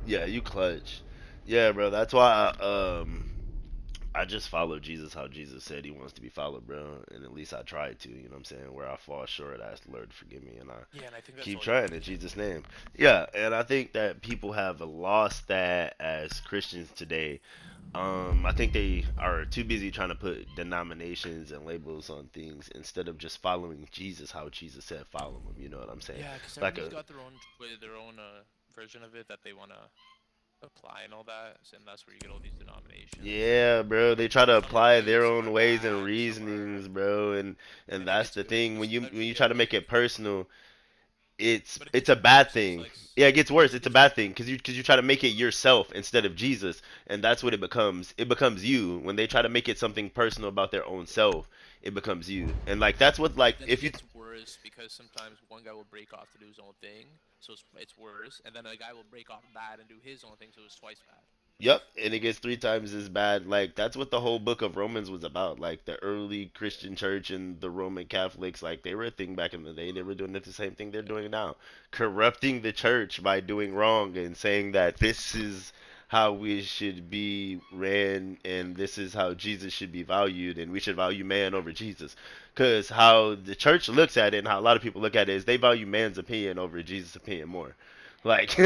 Yeah, you clutch. Yeah, bro. That's why I just follow Jesus how Jesus said he wants to be followed, bro. And at least I try to, you know what I'm saying? Where I fall short, I ask the Lord to forgive me and I Yeah, and I think that's keep all you trying really in need. Jesus' name. Yeah, and I think that people have lost that as Christians today. I think they are too busy trying to put denominations and labels on things instead of just following Jesus how Jesus said follow him. You know what I'm saying? Yeah, because Like everybody's a got their own their own version of it that they want to apply and all that, and that's where you get all these denominations. yeah, bro. They try to Some are apply good, their some are own ways and bad, some are, reasonings, bro, and and it that's gets the worse thing. because When sometimes you you get try to like, make it personal, it's but it it's gets a bad worse because thing. like, Yeah, it gets worse. because it It's a gets bad thing because you try to make it yourself instead of Jesus, and that's what it becomes. It becomes you when they try to make it something personal about their own self. It becomes you, and like that's what like but then it if you gets worse because sometimes one guy will break off to do his own thing, so it's worse, and then a guy will break off bad and do his own thing, so it's twice bad. Yep, and it gets three times as bad. Like that's what the whole book of Romans was about. Like the early Christian church and the Roman Catholics, like they were a thing back in the day. They were doing the same thing they're doing now, corrupting the church by doing wrong and saying that this is how we should be ran and this is how Jesus should be valued and we should value man over Jesus. Cause how the church looks at it and how a lot of people look at it is they value man's opinion over Jesus' opinion more. Like,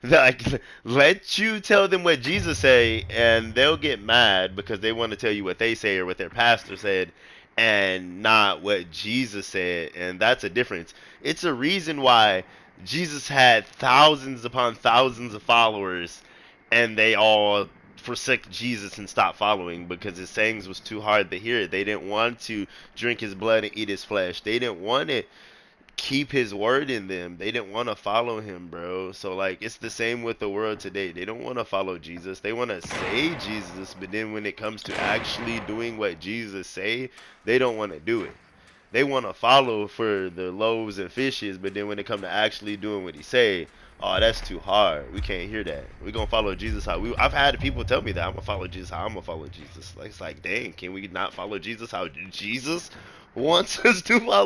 like, let you tell them what Jesus say, and they'll get mad because they want to tell you what they say or what their pastor said, and not what Jesus said, and that's a difference. It's a reason why Jesus had thousands upon thousands of followers, and they all forsook Jesus and stopped following because his sayings was too hard to hear. They didn't want to drink his blood and eat his flesh. They didn't want to keep his word in them. They didn't want to follow him, bro. So like it's the same with the world today. They don't want to follow Jesus. They want to say Jesus, but then when it comes to actually doing what Jesus say, they don't want to do it. They want to follow for the loaves and fishes, but then when it come to actually doing what he say, oh, that's too hard. We can't hear that. We gonna follow Jesus how we. I've had people tell me that I'm gonna follow Jesus how I'm gonna follow Jesus. Like it's like, dang, can we not follow Jesus how Jesus wants us to follow